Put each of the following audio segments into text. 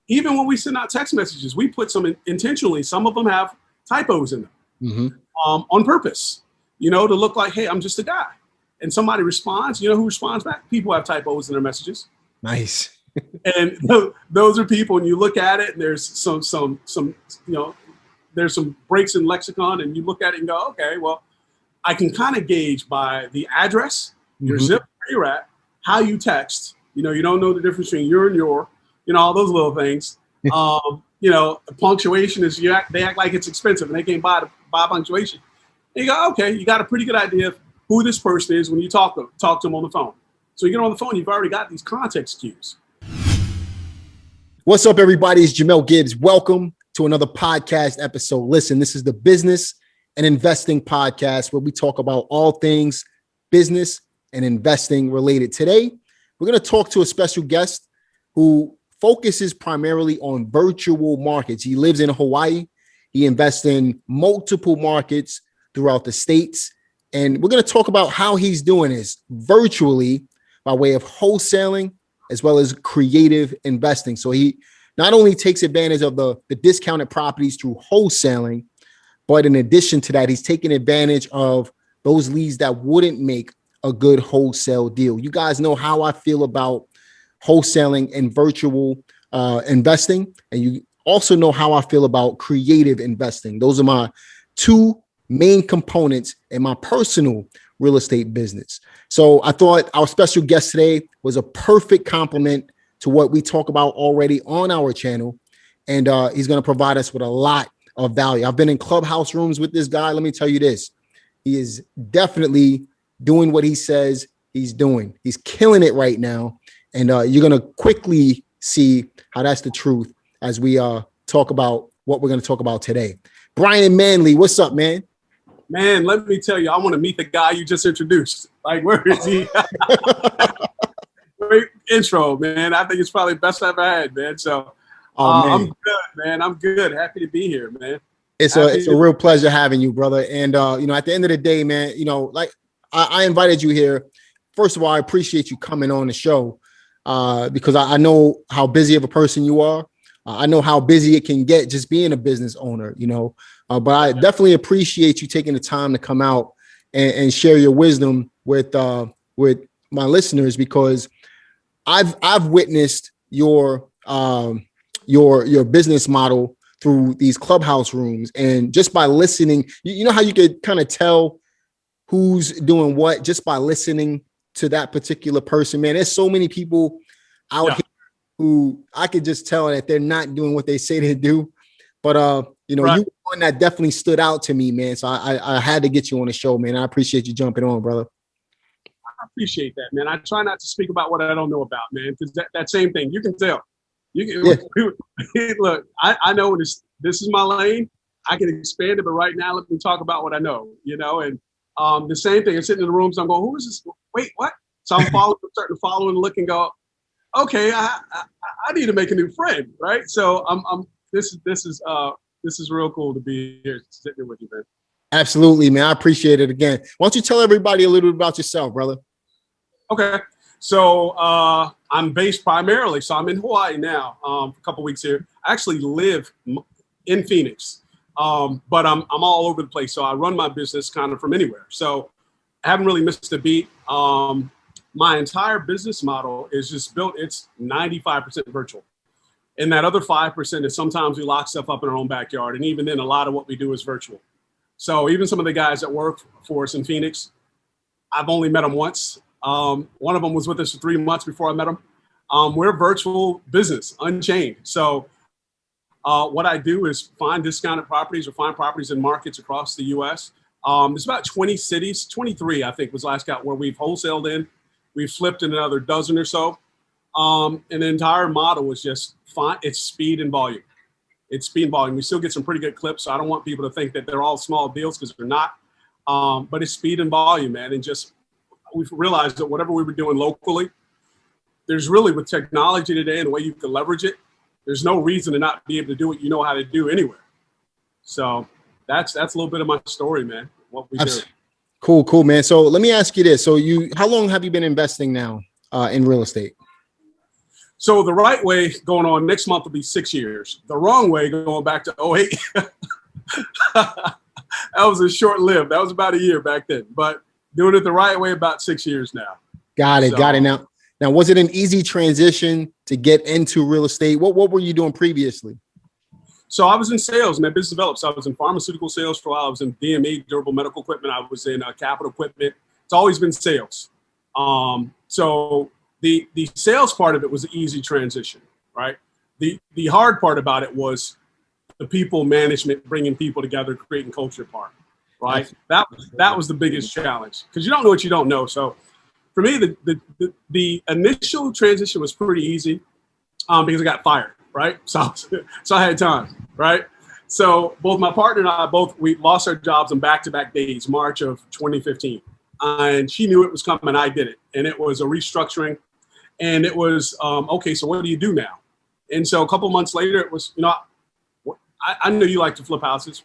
even when we send out text messages, we put some intentionally. Some of them have typos in them on purpose, to look like, hey, I'm just a guy. And somebody responds, who responds back? People have typos in their messages. Nice. And those are people, and you look at it, and there's some there's some breaks in lexicon, and you look at it and go, okay, well, I can kind of gauge by the address, your zip, where you're at, how you text. You don't know the difference between your and your, all those little things. Punctuation is they act like it's expensive, and they can't buy punctuation. And you go, okay, you got a pretty good idea of who this person is when you talk to them on the phone. So you get on the phone, you've already got these context cues. What's up, everybody? It's Jamel Gibbs. Welcome to another podcast episode. Listen, this is the Business and Investing Podcast, where we talk about all things business and investing related. Today, we're going to talk to a special guest who focuses primarily on virtual markets. He lives in Hawaii. He invests in multiple markets throughout the states. And we're going to talk about how he's doing this virtually by way of wholesaling as well as creative investing. So he not only takes advantage of the discounted properties through wholesaling, but in addition to that, he's taking advantage of those leads that wouldn't make a good wholesale deal. You guys know how I feel about wholesaling and virtual investing. And you also know how I feel about creative investing. Those are my two main components in my personal real estate business. So I thought our special guest today was a perfect complement to what we talk about already on our channel. And he's going to provide us with a lot of value. I've been in clubhouse rooms with this guy. Let me tell you this. He is definitely doing what he says he's doing. He's killing it right now. And you're going to quickly see how that's the truth as we talk about what we're going to talk about today. Brian Manley, what's up, man? Man, let me tell you, I want to meet the guy you just introduced. Like, where is he? Great intro, man. I think it's probably the best I've ever had, man. So I'm good, man. I'm good. Happy to be here, man. It's a real pleasure having you, brother. And, at the end of the day, man, like I invited you here. First of all, I appreciate you coming on the show because I know how busy of a person you are. I know how busy it can get just being a business owner, but I definitely appreciate you taking the time to come out and share your wisdom with my listeners, because I've witnessed your business model through these clubhouse rooms, and just by listening, you know how you could kind of tell who's doing what just by listening to that particular person, man. There's so many people out here who I could just tell that they're not doing what they say they do. But, right. You were one that definitely stood out to me, man. So I had to get you on the show, man. I appreciate you jumping on, brother. I appreciate that, man. I try not to speak about what I don't know about, man, because that same thing, you can tell. Look, I know this is my lane. I can expand it, but right now, let me talk about what I know, and the same thing. I'm sitting in the rooms, I'm going, who is this? Wait, what? So I'm starting to follow and look and go, okay, I need to make a new friend, right? So this is real cool to be here sitting here with you, man. Absolutely, man. I appreciate it again. Why don't you tell everybody a little bit about yourself, brother? Okay. So I'm based primarily, so I'm in Hawaii now for a couple weeks here. I actually live in Phoenix, but I'm all over the place. So I run my business kind of from anywhere. So I haven't really missed a beat. My entire business model is just built. It's 95% virtual. And that other 5% is sometimes we lock stuff up in our own backyard. And even then, a lot of what we do is virtual. So even some of the guys that work for us in Phoenix, I've only met them once. One of them was with us for 3 months before I met him. We're a virtual business, unchained. So what I do is find discounted properties or find properties in markets across the U.S. There's about 20 cities, 23, I think was last count, where we've wholesaled in. We've flipped in another dozen or so. And the entire model is just fine. It's speed and volume. It's speed and volume. We still get some pretty good clips. So I don't want people to think that they're all small deals, because they're not. But it's speed and volume, man. And just we've realized that whatever we were doing locally, there's really, with technology today and the way you can leverage it, there's no reason to not be able to do what you know how to do anywhere. So that's a little bit of my story, man. What we do. Cool, man. So let me ask you this. So how long have you been investing now in real estate? So the right way going on next month will be 6 years. The wrong way going back to '08. That was a short lived. That was about a year back then. But doing it the right way about 6 years now. Got it. Now, was it an easy transition to get into real estate? What were you doing previously? So I was in sales, man, business development. So I was in pharmaceutical sales for a while. I was in DME, durable medical equipment. I was in capital equipment. It's always been sales. So the sales part of it was an easy transition, right? The hard part about it was the people management, bringing people together, creating culture part, right? That was the biggest challenge because you don't know what you don't know. So for me, the initial transition was pretty easy because I got fired, right? So I had time, right? So both my partner and I, we lost our jobs on back-to-back days, March of 2015. And she knew it was coming. I did it. And it was a restructuring. And it was, okay, so what do you do now? And so a couple months later, it was, I know you like to flip houses.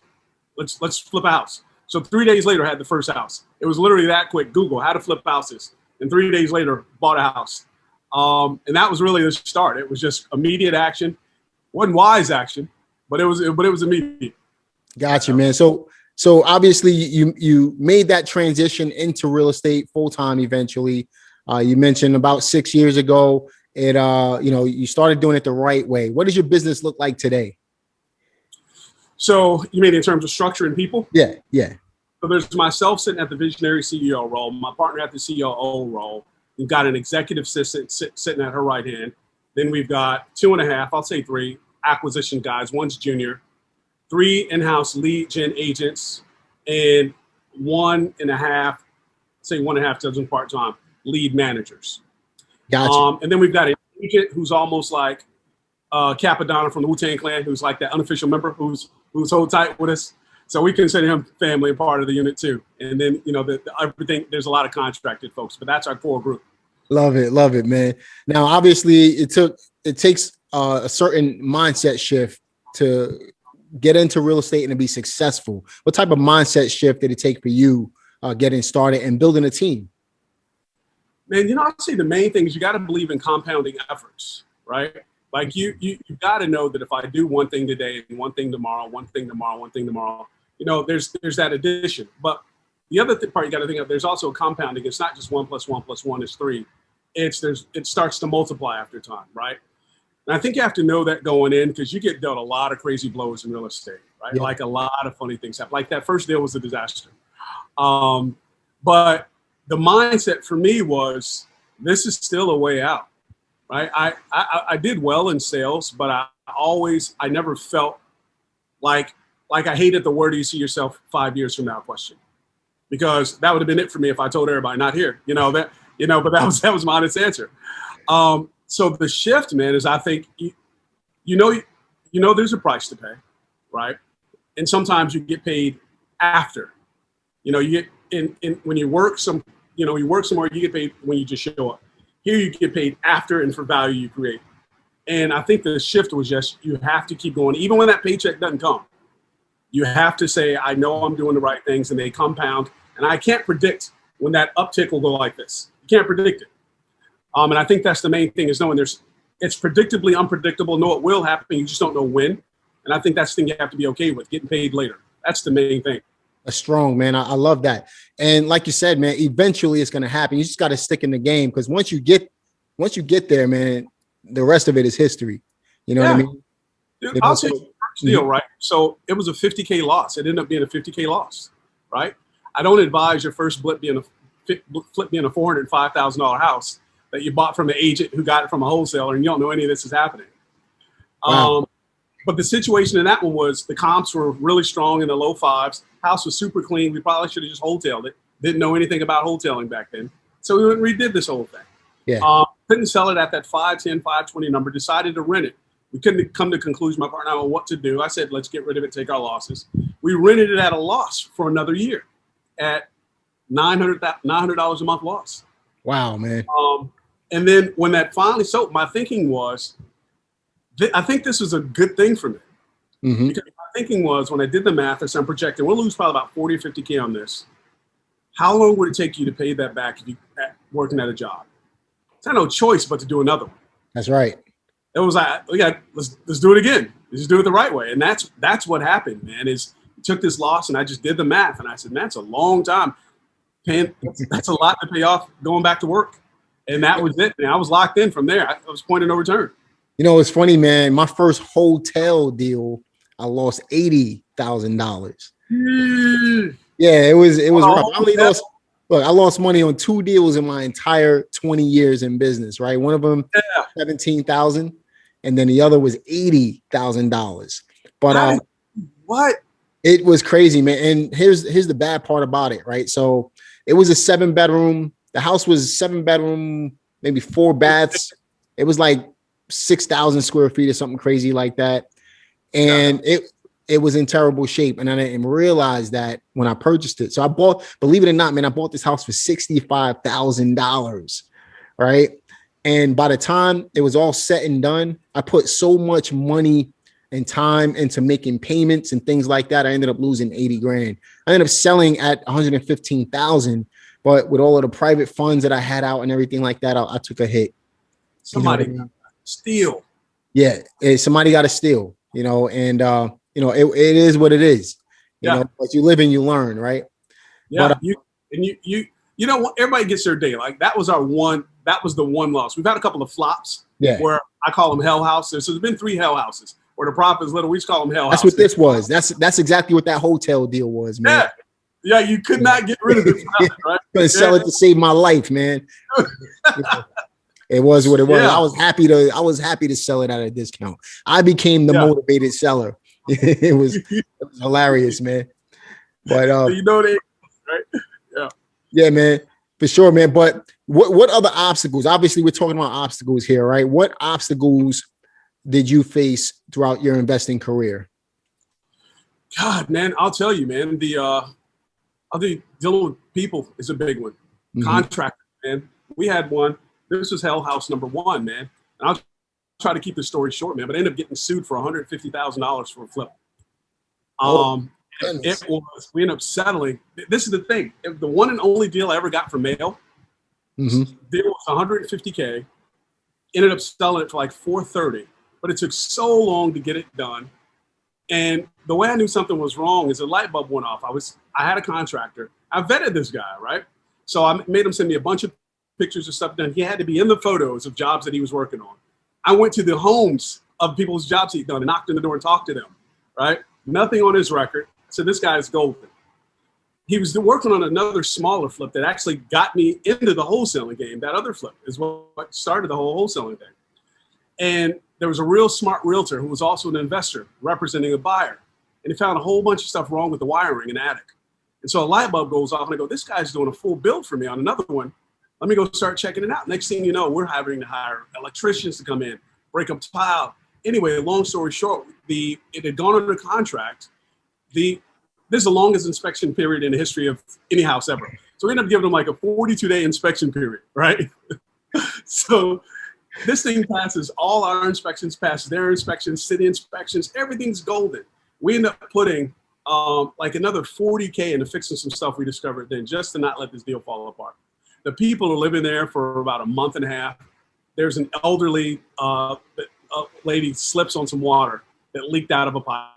Let's flip a house. So 3 days later, I had the first house. It was literally that quick. Google how to flip houses. And 3 days later, bought a house. And that was really the start. It was just immediate action. Wasn't wise action, but it was immediate. Gotcha, man. So obviously you made that transition into real estate full-time eventually. You mentioned about 6 years ago, you started doing it the right way. What does your business look like today? So you mean in terms of structure and people? Yeah. So there's myself sitting at the visionary CEO role, my partner at the COO role. We've got an executive assistant sitting at her right hand. Then we've got 2.5, I'll say 3 acquisition guys. One's junior, 3 in-house lead gen agents, and 1.5, say 1.5 dozen part-time lead managers. Gotcha. And then we've got an agent who's almost like Capadonna from the Wu-Tang Clan, who's like that unofficial member who's so tight with us. So we consider him family and part of the unit too. And then, everything, there's a lot of contracted folks, but that's our core group. Love it, man. Now, obviously it takes a certain mindset shift to get into real estate and to be successful. What type of mindset shift did it take for you getting started and building a team? Man, I'd say the main thing is you got to believe in compounding efforts, right? Like you got to know that if I do one thing today and one thing tomorrow, there's that addition. But the other part you got to think of, there's also compounding. It's not just 1 + 1 + 1 is 3. It starts to multiply after time, right? And I think you have to know that going in because you get dealt a lot of crazy blows in real estate, right? Yeah. Like a lot of funny things happen. Like that first deal was a disaster. But the mindset for me was, this is still a way out, right? I did well in sales, but I never felt like I hated the word, do you see yourself 5 years from now question, because that would have been it for me if I told everybody not here, but that was my honest answer. So the shift, man, is I think, there's a price to pay, right? And sometimes you get paid after, you get when you work somewhere, you get paid when you just show up. Here you get paid after and for value you create. And I think the shift was just, you have to keep going. Even when that paycheck doesn't come, you have to say, I know I'm doing the right things and they compound. And I can't predict when that uptick will go like this. You can't predict it. And I think that's the main thing, is knowing it's predictably unpredictable. Know it will happen. You just don't know when. And I think that's the thing you have to be okay with, getting paid later. That's the main thing. That's strong, man. I love that. And like you said, man, eventually it's going to happen. You just got to stick in the game, because once you get there, man, the rest of it is history. You know what I mean? Dude, I'll tell you the first deal, right? So it was a $50K loss. It ended up being a $50K loss, right? I don't advise your first flip being a $405,000 house that you bought from an agent who got it from a wholesaler, and you don't know any of this is happening. Wow. But the situation in that one was the comps were really strong in the low 5s. House was super clean. We probably should have just wholetailed it. Didn't know anything about wholesaling back then. So we went and redid this whole thing. Yeah. Couldn't sell it at that 510, 520 number. Decided to rent it. We couldn't come to conclusion, my partner and I, on what to do. I said, let's get rid of it, take our losses. We rented it at a loss for another year at $900 a month loss. Wow, man. And then when that finally sold, my thinking was, I think this was a good thing for me. Mm-hmm. Because my thinking was, when I did the math, I said, I'm projecting we'll lose probably about 40 or 50K on this. How long would it take you to pay that back if you working at a job? It's not no choice but to do another one. That's right. it was like, let's do it again. Let's do it the right way. And that's what happened, man, is I took this loss and I just did the math. And I said, man, that's a long time paying. That's a lot to pay off going back to work. And that was it. And I was locked in from there. I was point of no return. You know, it's funny, man. My first hotel deal, I lost $80,000. Yeah, it was rough. I lost money on 2 deals in my entire 20 years in business, right? One of them, $17,000, and then the other was $80,000. But what? It was crazy, man. And here's the bad part about it, right? So it was a 7-bedroom. The house was 7-bedroom, maybe 4 baths. It was like 6,000 square feet or something crazy like that. And it was in terrible shape. And I didn't realize that when I purchased it. So I believe it or not, man, I bought this house for $65,000, right? And by the time it was all said and done, I put so much money and time into making payments and things like that. I ended up losing 80 grand. I ended up selling at 115,000, but with all of the private funds that I had out and everything like that, I took a hit. Somebody got to steal. Yeah, somebody got to steal, and it is what it is. You know, but you live and you learn, right? Yeah, but, you know what? Everybody gets their day. Like that was the one loss. We've had a couple of flops where I call them hell houses. So there's been 3 hell houses where the profit is little. We just call them hell houses. That's what this was. That's exactly what that hotel deal was, man. Yeah, you could not get rid of it, right? Couldn't sell it to save my life, man. It was what it was. Yeah. I was happy to sell it at a discount. I became the motivated seller. It was hilarious, man. But right? Yeah, man, for sure, man. But what other obstacles? Obviously, we're talking about obstacles here, right? What obstacles did you face throughout your investing career? God, man, I'll tell you, man. I think dealing with people is a big one. Mm-hmm. Contractors, man. We had one. This was hell house number 1, man. And I'll try to keep the story short, man. But I ended up getting sued for $150,000 for a flip. We ended up settling. This is the thing. The one and only deal I ever got from mail. Deal was $150K. Ended up selling it for like $430. But it took so long to get it done. And the way I knew something was wrong is a light bulb went off. I had a contractor. I vetted this guy, right? So I made him send me a bunch of pictures of stuff done. He had to be in the photos of jobs that he was working on. I went to the homes of people's jobs he'd done and knocked on the door and talked to them, right? Nothing on his record. So this guy is golden. He was working on another smaller flip that actually got me into the wholesaling game. That other flip is what started the whole wholesaling thing. And there was a real smart realtor who was also an investor representing a buyer. And he found a whole bunch of stuff wrong with the wiring in the attic. And so a light bulb goes off and I go, this guy's doing a full build for me on another one. Let me go start checking it out. Next thing you know, we're having to hire electricians to come in, break up tile. Anyway, long story short, it had gone under contract. This is the longest inspection period in the history of any house ever. So we ended up giving them like a 42-day inspection period, right? So this thing passes all our inspections, passes their inspections, city inspections, everything's golden. We end up putting like another $40K into fixing some stuff we discovered then just to not let this deal fall apart. The people are living there for about a month and a half. There's an elderly lady slips on some water that leaked out of a pipe,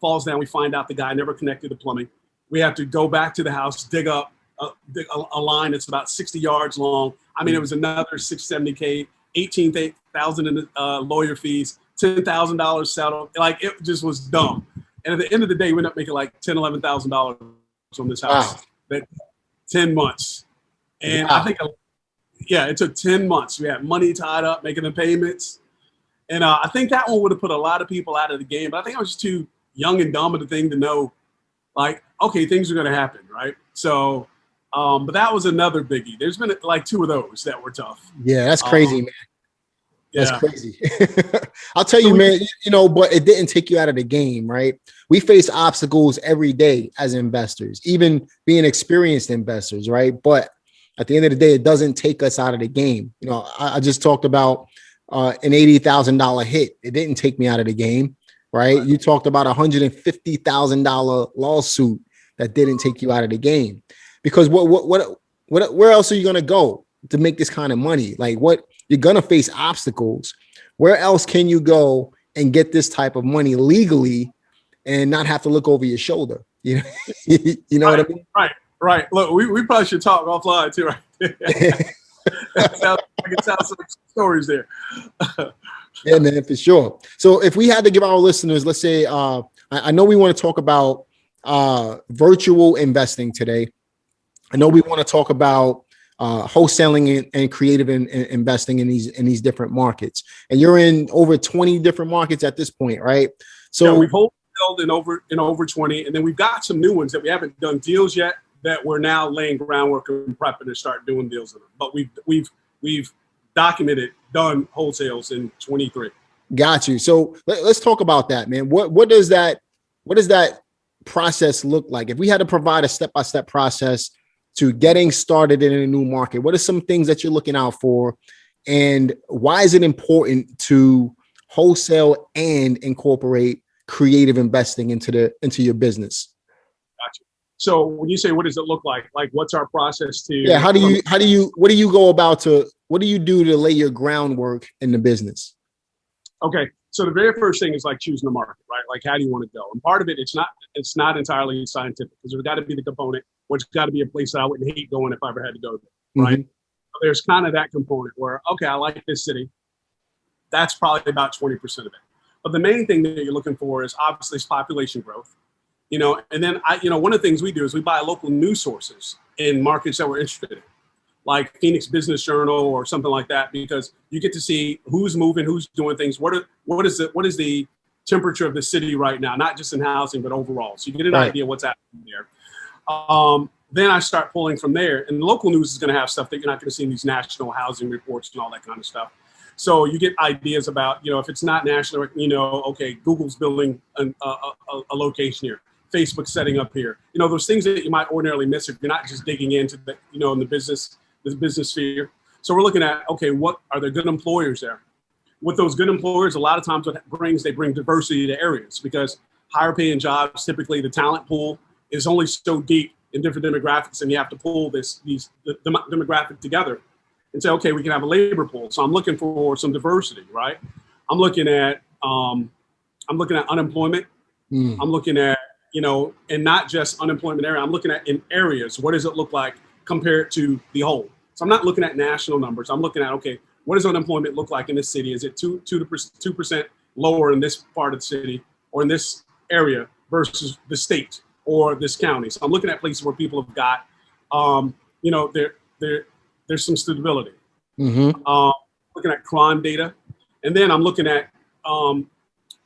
falls down. We find out the guy never connected the plumbing. We have to go back to the house, dig up a line that's about 60 yards long. I mean, it was another $670K, $18,000 in lawyer fees, $10,000 settled. Like it just was dumb. And at the end of the day, we ended up making like $10,000, $11,000 on this house. Wow. That 10 months. And wow. I think, it took 10 months. We had money tied up, making the payments. And I think that one would have put a lot of people out of the game. But I think I was just too young and dumb of the thing to know, like, okay, things are going to happen, right? So, but that was another biggie. There's been like 2 of those that were tough. Yeah, that's crazy, man. That's crazy. I'll tell you, man, but it didn't take you out of the game, right? We face obstacles every day as investors, even being experienced investors, right? But at the end of the day, it doesn't take us out of the game. I just talked about an $80,000 hit. It didn't take me out of the game, right? You talked about a $150,000 lawsuit that didn't take you out of the game. Because where else are you going to go to make this kind of money? Like you're going to face obstacles, where else can you go and get this type of money legally and not have to look over your shoulder? You know, you know what I mean? Right. Look, we probably should talk offline too, right? I can tell some stories there. Yeah, man, for sure. So if we had to give our listeners, let's say, I know we want to talk about virtual investing today. I know we want to talk about wholesaling and creative investing in these different markets. And you're in over 20 different markets at this point, right? So yeah, we've wholesaled in over 20, and then we've got some new ones that we haven't done deals yet that we're now laying groundwork and prepping to start doing deals in them. But we've documented done wholesales in 23. Got you. So let's talk about that, man. What does that process look like? If we had to provide a step-by-step process to getting started in a new market, what are some things that you're looking out for? And why is it important to wholesale and incorporate creative investing into your business? Gotcha. So when you say, what does it look like? Like, what's our process to? Yeah. What do you do to lay your groundwork in the business? Okay. So the very first thing is like choosing the market, right? Like, how do you want to go? And part of it, it's not entirely scientific, because there's got to be the component, which got to be a place that I wouldn't hate going if I ever had to go there, right? Mm-hmm. So there's kind of that component where, okay, I like this city. That's probably about 20% of it. But the main thing that you're looking for is obviously population growth, and then one of the things we do is we buy local news sources in markets that we're interested in, like Phoenix Business Journal or something like that, because you get to see who's moving, who's doing things. What is the temperature of the city right now, not just in housing, but overall. So you get an idea what's happening there. Then I start pulling from there, and the local news is going to have stuff that you're not going to see in these national housing reports and all that kind of stuff. So you get ideas about, if it's not national, okay, Google's building a location here, Facebook's setting up here. Those things that you might ordinarily miss if you're not just digging into the, in the business sphere. So we're looking at, okay, what are there good employers there? With those good employers, a lot of times they bring diversity to areas, because higher paying jobs, typically the talent pool is only so deep in different demographics, and you have to pull the demographic together and say, okay, we can have a labor pool. So I'm looking for some diversity, right? I'm looking at unemployment. I'm looking at, and not just unemployment area. I'm looking at in areas, what does it look like compared to the whole? So I'm not looking at national numbers. I'm looking at, okay, what does unemployment look like in this city? Is it 2% lower in this part of the city or in this area versus the state or this county? So I'm looking at places where people have got, there's some stability. Mm-hmm. Looking at crime data. And then I'm looking at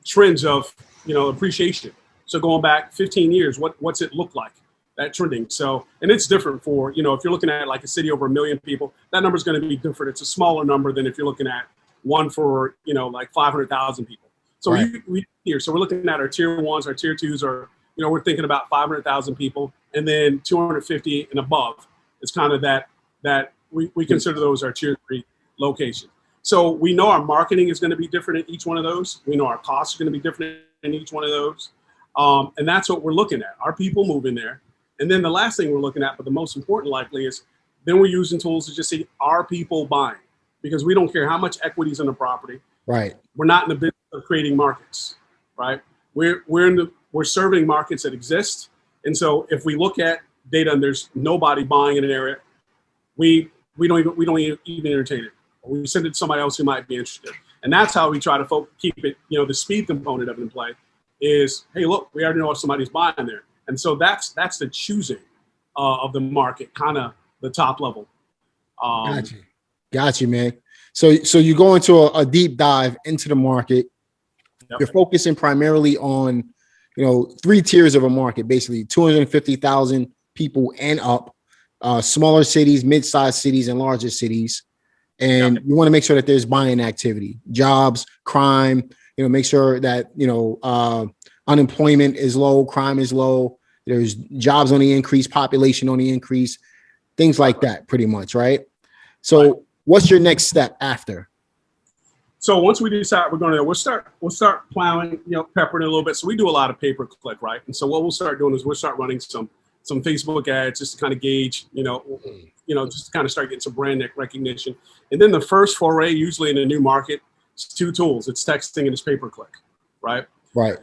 trends of, appreciation. So going back 15 years, what's it look like, that trending? So, and it's different for, if you're looking at like a city over 1 million people, that number is going to be different. It's a smaller number than if you're looking at one for, like 500,000 people. So so we're looking at our tier ones, our tier twos are, we're thinking about 500,000 people, and then 250 and above. It's kind of that we consider those our tier 3 locations. So we know our marketing is going to be different in each one of those. We know our costs are going to be different in each one of those. And that's what we're looking at. Are people moving there? And then the last thing we're looking at, but the most important likely, is then we're using tools to just see, are people buying? Because we don't care how much equity is in the property. Right. We're not in the business of creating markets, right? We're serving markets that exist. And so if we look at data and there's nobody buying in an area, we don't even entertain it. We send it to somebody else who might be interested. And that's how we try to keep it, the speed component of it in play is, hey, look, we already know if somebody's buying there. And so that's the choosing of the market, kind of the top level. Got you, man. So you go into a deep dive into the market. Yep. You're focusing primarily on, 3 tiers of a market, basically 250,000 people and up, smaller cities, mid-sized cities, and larger cities. And you want to make sure that there's buying activity, jobs, crime, make sure that, unemployment is low, crime is low, there's jobs on the increase, population on the increase, things like that, pretty much, right? So what's your next step after? So once we decide we'll start plowing, peppering a little bit. So we do a lot of pay-per-click, right? And so what we'll start doing is we'll start running some Facebook ads just to kind of gauge, just to kind of start getting some brand recognition. And then the first foray, usually in a new market, It's two tools. It's texting and it's pay-per-click, right? Right.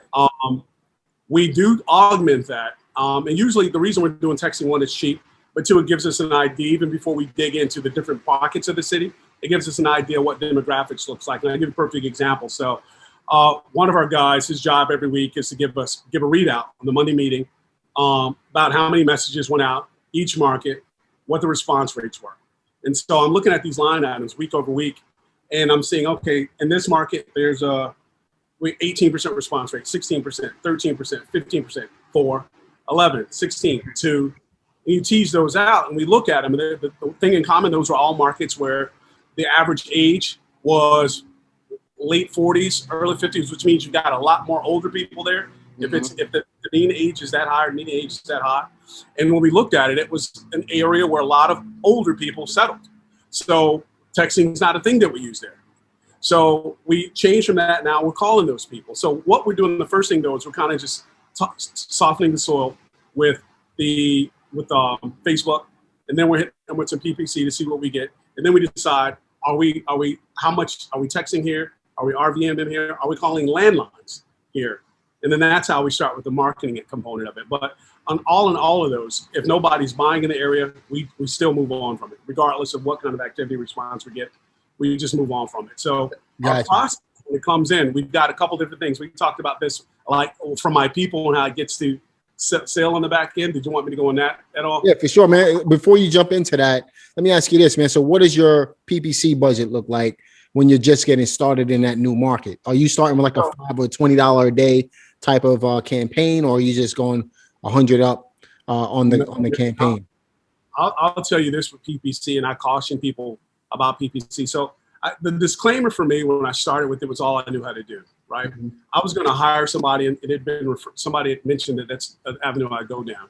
We do augment that. And usually the reason we're doing texting, one, it's cheap, but two, it gives us an idea, even before we dig into the different pockets of the city, it gives us an idea what demographics looks like. And I'll give you a perfect example. So one of our guys, his job every week is to give a readout on the Monday meeting about how many messages went out each market, what the response rates were. And so I'm looking at these line items week over week, and I'm seeing, okay, in this market, there's a 18% response rate, 16%, 13%, 15%, 4, 11, 16, 2. And you tease those out, and we look at them. And the thing in common, those were all markets where the average age was late 40s, early 50s, which means you've got a lot more older people there. Mm-hmm. If the mean age is that high or median age is that high. And when we looked at it, it was an area where a lot of older people settled. So texting is not a thing that we use there. So we changed from that. Now we're calling those people. So what we're doing, the first thing though, is we're kind of just softening the soil with Facebook, and then we're hitting them with some PPC to see what we get, and then we decide: how much are we texting here? Are we RVMing them here? Are we calling landlines here? And then that's how we start with the marketing component of it. But in all of those, if nobody's buying in the area, we still move on from it, regardless of what kind of activity response we get. We just move on from it. So our process, when it comes in, we've got a couple different things. We talked about this, like from my people and how it gets to sale on the back end. Did you want me to go on that at all? Yeah, for sure, man. Before you jump into that, let me ask you this, man. So what does your PPC budget look like when you're just getting started in that new market? Are you starting with like a $5 or $20 a day type of campaign, or are you just going 100 up on the campaign? I'll tell you this with PPC, and I caution people about PPC. So the disclaimer for me when I started with it was all I knew how to do, right? Mm-hmm. I was going to hire somebody, and it had been somebody had mentioned that that's an avenue I go down.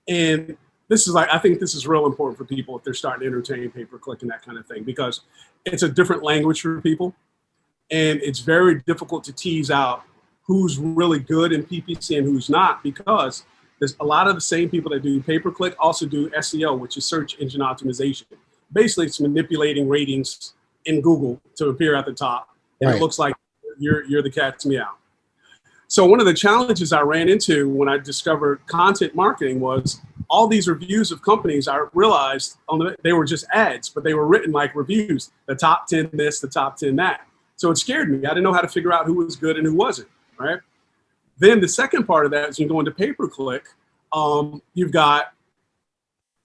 And this is I think this is real important for people if they're starting to entertain pay-per-click and that kind of thing, because it's a different language for people, and it's very difficult to tease out who's really good in PPC and who's not, because there's a lot of the same people that do pay-per-click also do SEO, which is search engine optimization. Basically, it's manipulating ratings in Google to appear at the top. And It looks like you're the cat's meow. So one of the challenges I ran into when I discovered content marketing was all these reviews of companies. I realized they were just ads, but they were written like reviews. The top 10 this, the top 10 that. So it scared me. I didn't know how to figure out who was good and who wasn't, right? Then the second part of that is you go into pay-per-click. You've got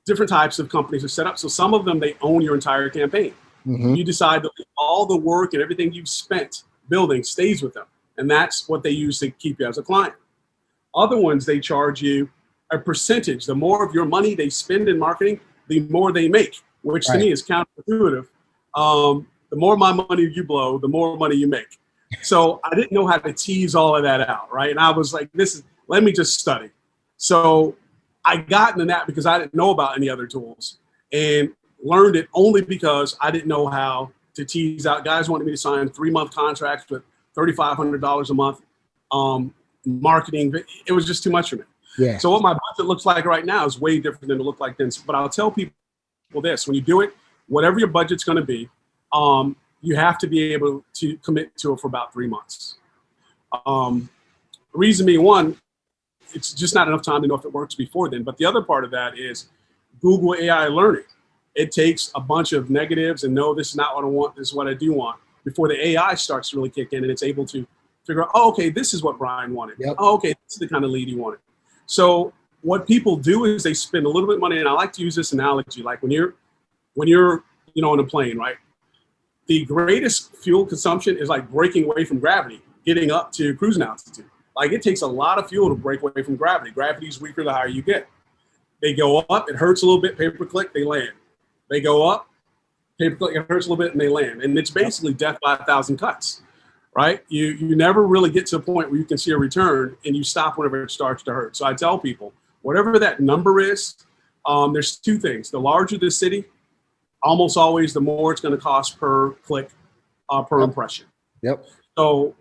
different types of companies are set up. So some of them, they own your entire campaign. Mm-hmm. You decide that all the work and everything you've spent building stays with them. And that's what they use to keep you as a client. Other ones, they charge you a percentage. The more of your money they spend in marketing, the more they make, which to me is counterintuitive. The more my money you blow, the more money you make. So I didn't know how to tease all of that out, right? And I was like, let me just study. So I got into that because I didn't know about any other tools, and learned it only because I didn't know how to tease out. Guys wanted me to sign 3-month contracts with $3,500 a month marketing. It was just too much for me. Yeah. So what my budget looks like right now is way different than it looked like then. But I'll tell people this: when you do it, whatever your budget's going to be, you have to be able to commit to it for about 3 months. Reason being, one, it's just not enough time to know if it works before then. But the other part of that is Google AI learning. It takes a bunch of negatives and no, this is not what I want, this is what I do want, before the AI starts to really kick in and it's able to figure out, oh, okay, this is what Brian wanted. Yep. Oh, okay, this is the kind of lead he wanted. So what people do is they spend a little bit of money, and I like to use this analogy, like when you're on a plane, right? The greatest fuel consumption is like breaking away from gravity, getting up to cruising altitude. Like it takes a lot of fuel to break away from gravity. Gravity is weaker the higher you get. They go up, it hurts a little bit, pay-per-click, they land. They go up, pay-per-click, it hurts a little bit, and they land. And it's basically death by 1,000 cuts, right? You never really get to a point where you can see a return, and you stop whenever it starts to hurt. So I tell people, whatever that number is, there's two things. The larger the city, almost always the more it's going to cost per click, per impression. Yep. So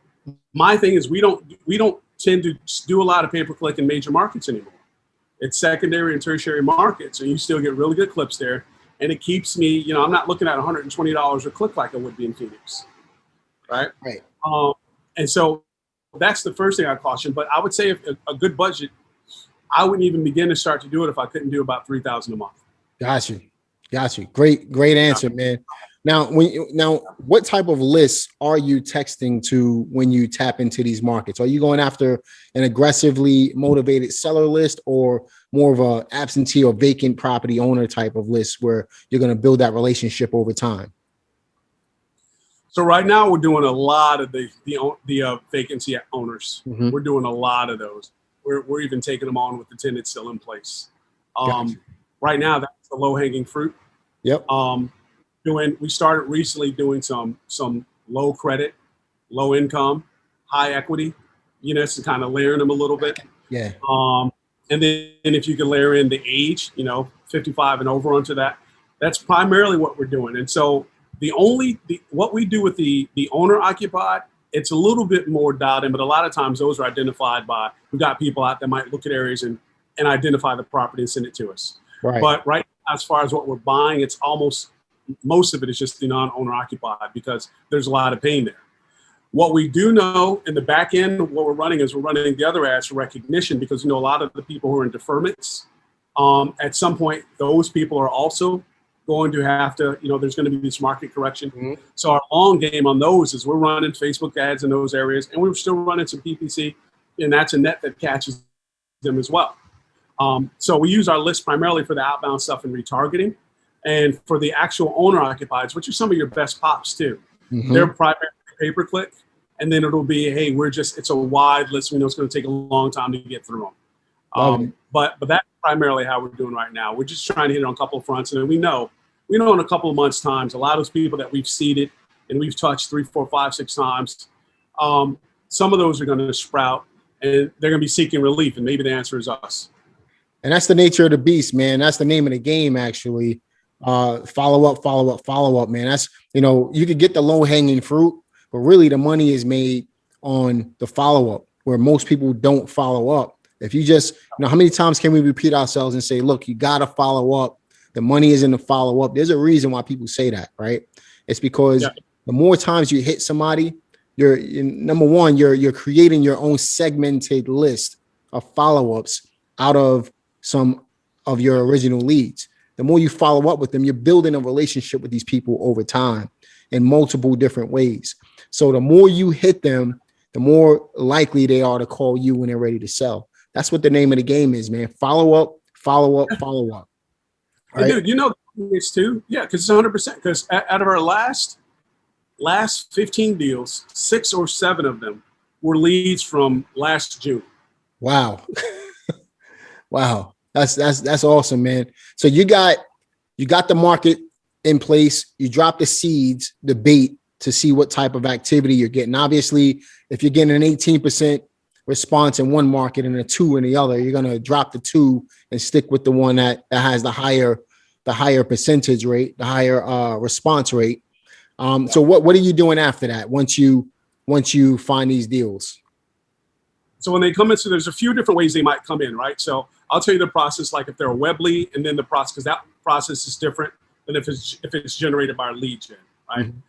my thing is we don't tend to do a lot of pay-per-click in major markets anymore. It's secondary and tertiary markets, and you still get really good clips there. And it keeps me, I'm not looking at $120 a click like I would be in Phoenix. right? Right. And so that's the first thing I caution. But I would say if a good budget, I wouldn't even begin to start to do it if I couldn't do about $3,000 a month. Got you. Great answer, man. Now, what type of lists are you texting to when you tap into these markets? Are you going after an aggressively motivated seller list or more of a absentee or vacant property owner type of list where you're going to build that relationship over time? So right now we're doing a lot of the vacancy owners. Mm-hmm. We're doing a lot of those. We're even taking them on with the tenants still in place. Gotcha. Right now, that's the low hanging fruit. Yep. We started recently doing some low credit, low income, high equity units and kind of layering them a little bit. Yeah. And then if you can layer in the age, 55 and over onto that, that's primarily what we're doing. And so what we do with the owner occupied, it's a little bit more dialed in, but a lot of times those are identified by, we've got people out that might look at areas and identify the property and send it to us. Right. But right now, as far as what we're buying, it's most of it is just the non-owner occupied because there's a lot of pain there. What we do know in the back end, what we're running the other ads for recognition because, a lot of the people who are in deferments, at some point, those people are also going to have to, there's going to be this market correction. Mm-hmm. So our long game on those is we're running Facebook ads in those areas and we're still running some PPC and that's a net that catches them as well. So we use our list primarily for the outbound stuff and retargeting and for the actual owner occupieds, which are some of your best pops too. Mm-hmm. They're primarily pay-per-click. And then it'll be, hey, it's a wide list. We know it's going to take a long time to get through them. But that's primarily how we're doing right now. We're just trying to hit it on a couple of fronts. And then we know in a couple of months' times, a lot of those people that we've seeded and we've touched 3, 4, 5, 6 times, some of those are going to sprout and they're going to be seeking relief. And maybe the answer is us. And that's the nature of the beast, man. That's the name of the game, actually. Follow up, man. That's, you could get the low hanging fruit, but really the money is made on the follow up where most people don't follow up. If you just, how many times can we repeat ourselves and say, look, you got to follow up. The money is in the follow up. There's a reason why people say that, right? It's because the more times you hit somebody, you're number one, you're creating your own segmented list of follow ups out of some of your original leads. The more you follow up with them, you're building a relationship with these people over time in multiple different ways. So the more you hit them, the more likely they are to call you when they're ready to sell. That's what the name of the game is, man. Follow up. Right? Dude, it's too. Yeah, because it's 100%. Because out of our last 15 deals, 6 or 7 of them were leads from last June. Wow. Wow. That's awesome, man. So you got the market in place. You drop the seeds, the bait to see what type of activity you're getting. Obviously, if you're getting an 18% response in one market and a 2 in the other, you're going to drop the 2 and stick with the one that has the higher percentage rate, the higher response rate. So what are you doing after that once you find these deals? So when they come in, so there's a few different ways they might come in, right? So I'll tell you the process, like if they're a web lead, and then the process, because that process is different than if it's generated by our lead gen, right? Mm-hmm.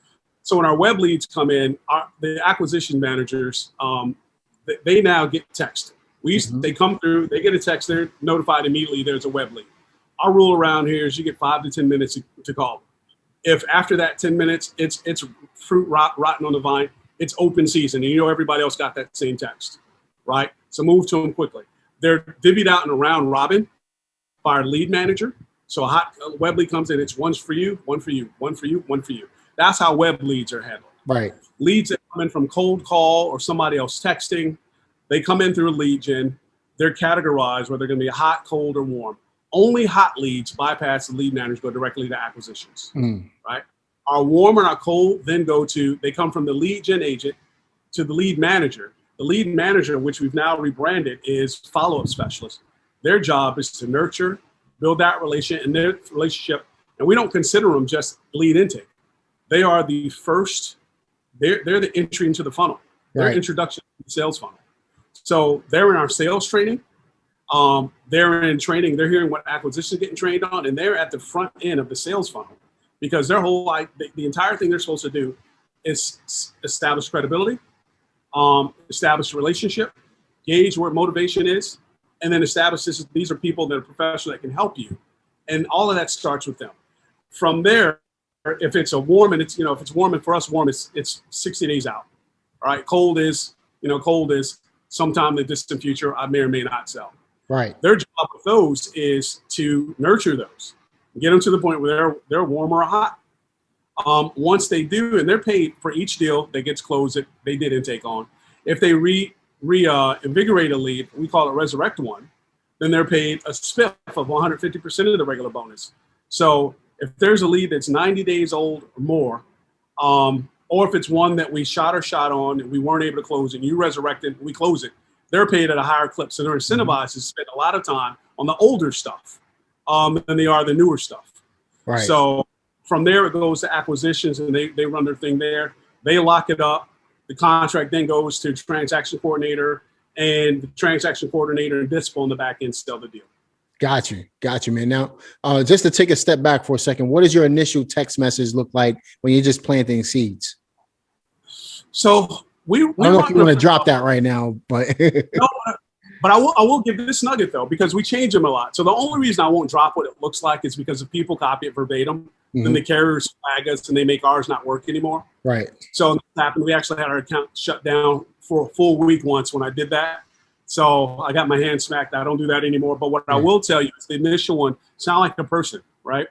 So when our web leads come in, the acquisition managers, they now get text. They come through, they get a text, they're notified immediately there's a web lead. Our rule around here is you get 5 to 10 minutes to call. If after that 10 minutes, it's fruit rotten on the vine, it's open season, and everybody else got that same text, right? So move to them quickly. They're divvied out in a round robin by our lead manager. So a web lead comes in, it's one's for you, one for you, one for you, one for you. That's how web leads are handled. Right. Leads that come in from cold call or somebody else texting, they come in through a lead gen. They're categorized whether they're going to be hot, cold, or warm. Only hot leads bypass the lead managers, go directly to acquisitions, right? Our warm and our cold then they come from the lead gen agent to the lead manager. The lead manager, which we've now rebranded, is follow-up specialist. Their job is to nurture, build that relationship, and we don't consider them just lead intake. They are the first, they're the entry into the funnel. They're introduction to the sales funnel. So they're in our sales training. They're in training. They're hearing what acquisition is getting trained on, and they're at the front end of the sales funnel because their whole life, the entire thing they're supposed to do establish credibility, establish a relationship, gauge where motivation is, and then establish these are people that are professional that can help you. And all of that starts with them. From there, if it's a warm and it's, if it's warm, and for us warm, it's 60 days out. All right. Cold is sometime in the distant future, I may or may not sell. Right. Their job with those is to nurture those, get them to the point where they're warm or hot. Once they do, and they're paid for each deal that gets closed that they did intake on. If they invigorate a lead, we call it resurrect one, then they're paid a spiff of 150% of the regular bonus. So if there's a lead that's 90 days old or more, or if it's one that we shot on and we weren't able to close and you resurrect it, we close it, they're paid at a higher clip. So they're incentivized to spend a lot of time on the older stuff than they are the newer stuff. Right. So from there, it goes to acquisitions, and they run their thing there. They lock it up. The contract then goes to transaction coordinator, and the transaction coordinator and discipline on the back end sell the deal. Got you, man. Now, just to take a step back for a second, what does your initial text message look like when you're just planting seeds? So I don't know if you want to drop that right now, but no, but I will give this nugget though, because we change them a lot. So the only reason I won't drop what it looks like is because if people copy it verbatim, then the carriers flag us and they make ours not work anymore. Right. So that happened. We actually had our account shut down for a full week once when I did that. So I got my hand smacked. I don't do that anymore. But what I will tell you is the initial one sound like a person, right?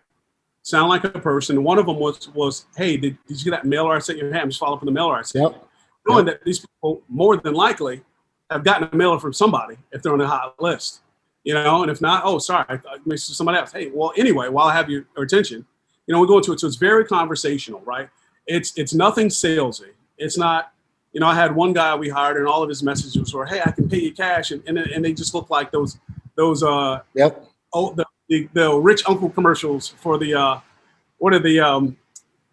Sound like a person. One of them was, hey, did you get that mailer I sent you? Hey, I'm just following up on the mailer I sent you. Knowing that these people more than likely have gotten a mailer from somebody if they're on the hot list, and if not, oh, sorry, I missed somebody else. Hey, well, anyway, while I have your attention, we go into it. So it's very conversational, right? It's nothing salesy. It's not, I had one guy we hired and all of his messages were, hey, I can pay you cash. And they just look like those the rich uncle commercials for the,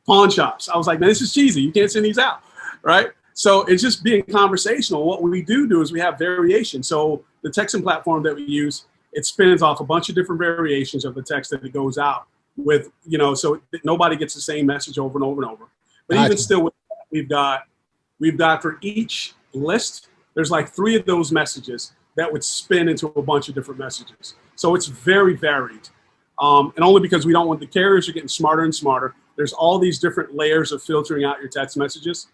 pawn shops. I was like, man, this is cheesy. You can't send these out. Right. So it's just being conversational. What we do is we have variation. So the texting platform that we use, it spins off a bunch of different variations of the text that it goes out with, so nobody gets the same message over and over and over. But even still, with that, we've got for each list, there's like 3 of those messages that would spin into a bunch of different messages. So it's very varied. And only because we don't want the carriers are getting smarter and smarter. There's all these different layers of filtering out your text messages.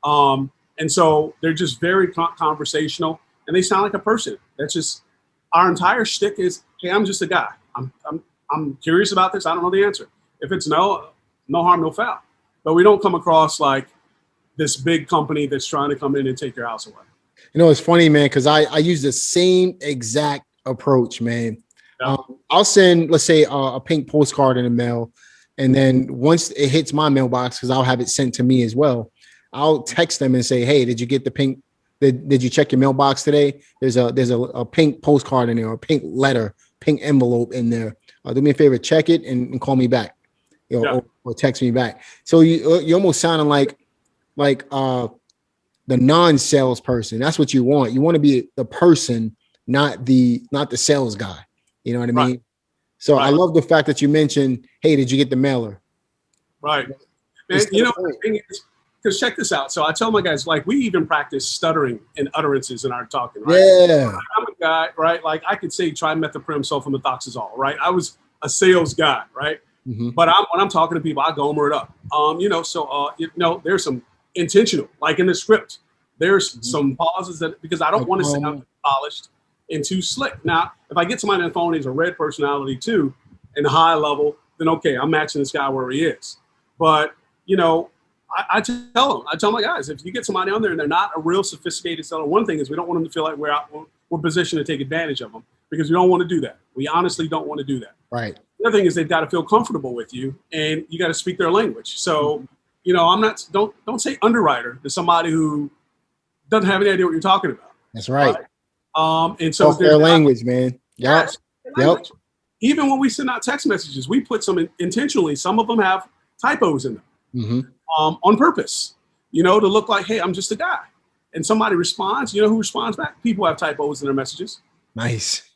And so they're just very conversational and they sound like a person. That's just our entire shtick is, hey, I'm just a guy. I'm curious about this. I don't know the answer. If it's no harm, no foul. But we don't come across like this big company that's trying to come in and take your house away. It's funny, man, because I use the same exact approach, man. Yeah. I'll send, let's say, a pink postcard in the mail. And then once it hits my mailbox, because I'll have it sent to me as well, I'll text them and say, hey, did you get the pink? Did you check your mailbox today? There's a pink postcard in there, or a pink letter, pink envelope in there. Do me a favor, check it and call me back, or text me back. So you almost sounding like the non-salesperson. That's what you want. You want to be the person, not the sales guy. You know what I mean? Right. So I love the fact that you mentioned, hey, did you get the mailer? Right. And, because check this out. So I tell my guys, like, we even practice stuttering and utterances in our talking, right? Yeah. I'm a guy, right? Like, I could say trimethoprim sulfamethoxazole, right? I was a sales guy, right? Mm-hmm. But when I'm talking to people, I gomer it up. There's some intentional, like in the script, there's some pauses because I don't want to sound polished and too slick. Now, if I get somebody on the phone who's a red personality too, and high level, then okay, I'm matching this guy where he is. But, I tell my guys, if you get somebody on there and they're not a real sophisticated seller, one thing is we don't want them to feel like we're positioned to take advantage of them, because we don't want to do that. We honestly don't want to do that. Right. The other thing is they've got to feel comfortable with you, and you got to speak their language. So, don't say underwriter to somebody who doesn't have any idea what you're talking about. That's right. And so their language, man. Yep. Yep. Even when we send out text messages, we put some intentionally. Some of them have typos in them. Mm-hmm. On purpose, to look like, hey, I'm just a guy. And somebody responds, who responds back? People have typos in their messages. Nice.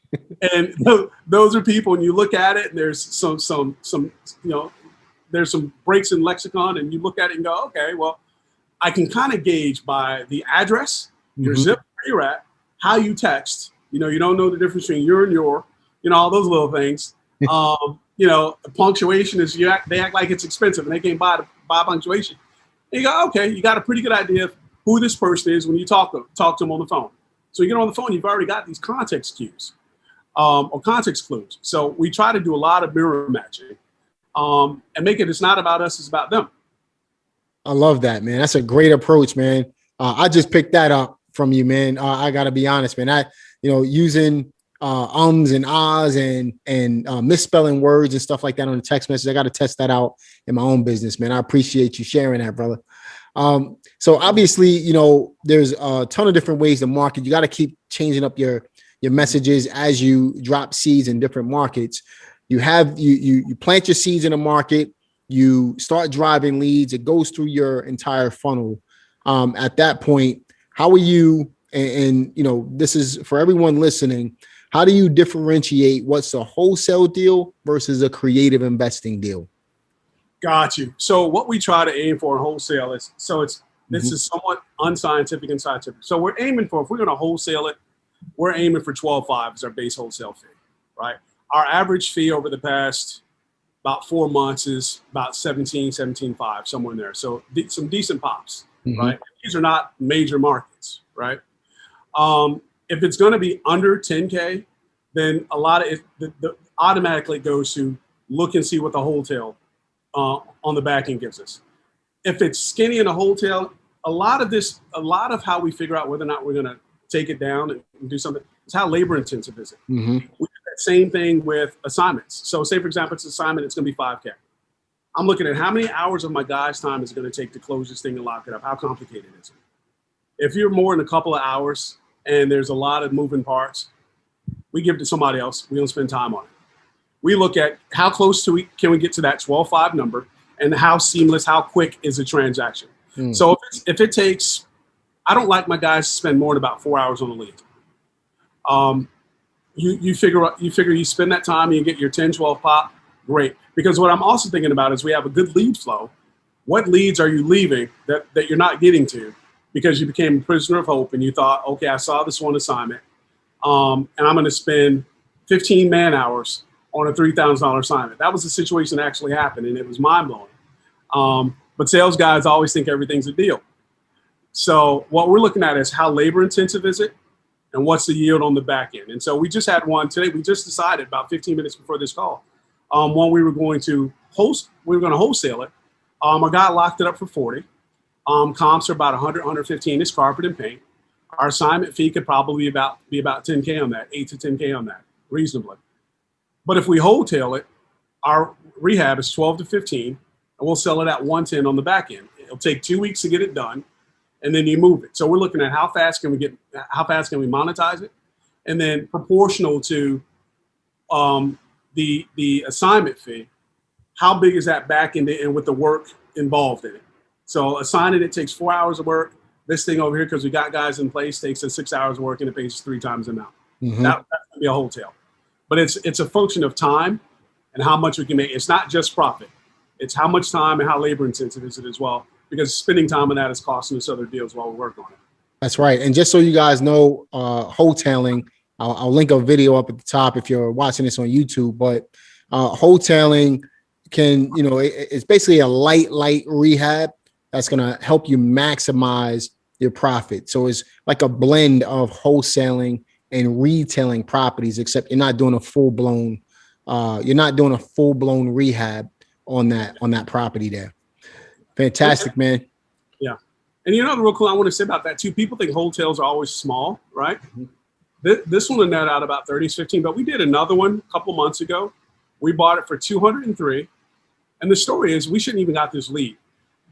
And those are people, and you look at it and there's some there's some breaks in lexicon, and you look at it and go, okay, well, I can kind of gauge by the address, your zip, where you're at, how you text. You don't know the difference between your and your, all those little things. The punctuation is they act like it's expensive and they can't buy punctuation. And you go, okay, you got a pretty good idea of who this person is when you talk to them on the phone. So you get on the phone, you've already got these context cues or context clues. So we try to do a lot of mirror matching and make it's not about us, it's about them. I love that, man. That's a great approach, man. I just picked that up from you, man. I got to be honest, man. Using ums and ahs and misspelling words and stuff like that on the text message. I got to test that out in my own business, man. I appreciate you sharing that, brother. So obviously, there's a ton of different ways to market. You got to keep changing up your messages as you drop seeds in different markets. You plant your seeds in a market, you start driving leads, it goes through your entire funnel. At that point, how are you, and this is for everyone listening, how do you differentiate what's a wholesale deal versus a creative investing deal? Got you. So what we try to aim for in wholesale is, this is somewhat unscientific and scientific. So we're aiming for, if we're going to wholesale it, we're aiming for 12.5 as our base wholesale fee, right? Our average fee over the past about 4 months is about 17.5, somewhere in there. So some decent pops, right? These are not major markets, right? If it's going to be under 10K, then a lot of it automatically goes to look and see what the wholesale on the back end gives us. If it's skinny in a wholesale, a lot of how we figure out whether or not we're going to take it down and do something is how labor intensive is it. We do that same thing with assignments. So say, for example, it's an assignment, it's going to be 5K. I'm looking at how many hours of my guy's time is it going to take to close this thing and lock it up. How complicated is it? If you're more than a couple of hours and there's a lot of moving parts, we give it to somebody else. We don't spend time on it. We look at how close can we get to that 12.5 number, and how seamless, how quick is the transaction. So if it takes, I don't like my guys to spend more than about 4 hours on the lead. You figure you spend that time and you get your 10, 12 pop, great. Because what I'm also thinking about is we have a good lead flow. What leads are you leaving that you're not getting to because you became a prisoner of hope and you thought, okay, I saw this one assignment and I'm going to spend 15 man hours on a $3,000 assignment. That was the situation that actually happened, and it was mind-blowing. But sales guys always think everything's a deal. So what we're looking at is how labor-intensive is it, and what's the yield on the back end. And so we just had one today. We just decided about 15 minutes before this call, when we were going to wholesale it. A guy locked it up for 40. Comps are about 100, 115. It's carpet and paint. Our assignment fee could probably be about 10K on that, 8 to 10K on that, reasonably. But if we wholesale it, our rehab is 12 to 15, and we'll sell it at 110 on the back end. It'll take 2 weeks to get it done, and then you move it. So we're looking at how fast can we monetize it, and then proportional to the assignment fee, how big is that back end and with the work involved in it. So assigning it takes 4 hours of work. This thing over here, because we got guys in place, takes us 6 hours of work, and it pays us 3 times the amount. That's going to be a wholesale. But it's a function of time and how much we can make. It's not just profit. It's how much time and how labor intensive is it as well, because spending time on that is costing us other deals while we work on it. That's right. And just so you guys know, wholesaling, I'll link a video up at the top if you're watching this on YouTube, but wholesaling can, it's basically a light rehab that's going to help you maximize your profit. So it's like a blend of wholesaling and retailing properties, except you're not doing a full-blown rehab on that property there. Fantastic, man. Yeah. And the real cool I want to say about that too, people think wholesales are always small, right? This one will net out about 30, 15, but we did another one a couple months ago. We bought it for 203. And the story is we shouldn't even got this lead.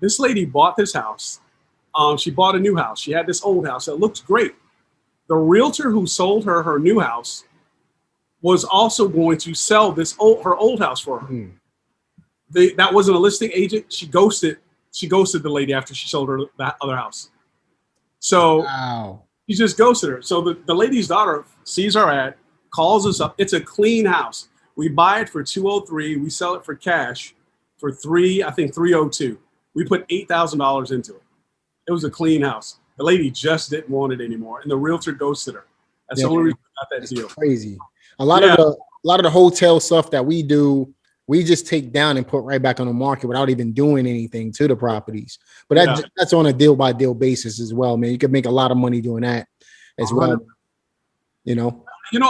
This lady bought this house. She bought a new house. She had this old house that looked great. The realtor who sold her new house was also going to sell her old house for her. That wasn't a listing agent. She ghosted the lady after she sold her that other house. So She just ghosted her. So the lady's daughter sees our ad, calls us up. It's a clean house. We buy it for 203. We sell it for cash for 302. We put $8,000 into it. It was a clean house. The lady just didn't want it anymore, and the realtor ghosted her. That's the only reason I got that deal. Crazy. A lot of the hotel stuff that we do, we just take down and put right back on the market without even doing anything to the properties. But that's on a deal by deal basis as well, man. You could make a lot of money doing that as well. You know,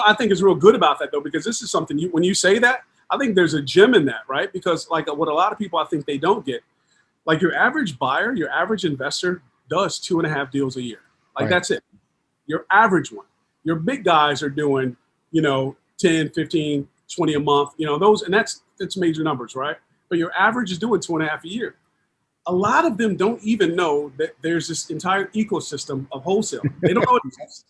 I think it's real good about that though, because this is something when you say that, I think there's a gem in that, right? Because like what a lot of people I think they don't get, like your average buyer, your average investor does 2.5 deals a year. Like that's it. Your average one. Your big guys are doing, 10, 15, 20 a month, those, and that's major numbers, right? But your average is doing 2.5 a year. A lot of them don't even know that there's this entire ecosystem of wholesale. They don't know it exists.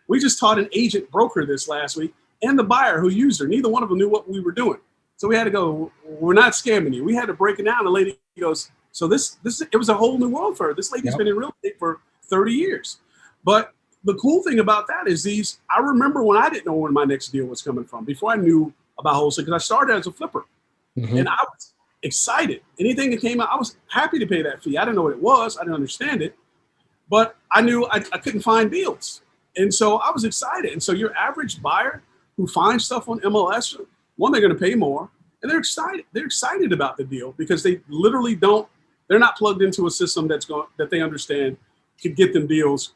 We just taught an agent broker this last week and the buyer who used her. Neither one of them knew what we were doing. So we had to go, we're not scamming you. We had to break it down. The lady goes, so it was a whole new world for her. This lady's been in real estate for 30 years. But the cool thing about that is I remember when I didn't know where my next deal was coming from before I knew about wholesale, because I started as a flipper. And I was excited. Anything that came out, I was happy to pay that fee. I didn't know what it was. I didn't understand it. But I knew I couldn't find deals. And so I was excited. And so your average buyer who finds stuff on MLS, one, they're going to pay more. And they're excited. They're excited about the deal because they literally they're not plugged into a system that they understand could get them deals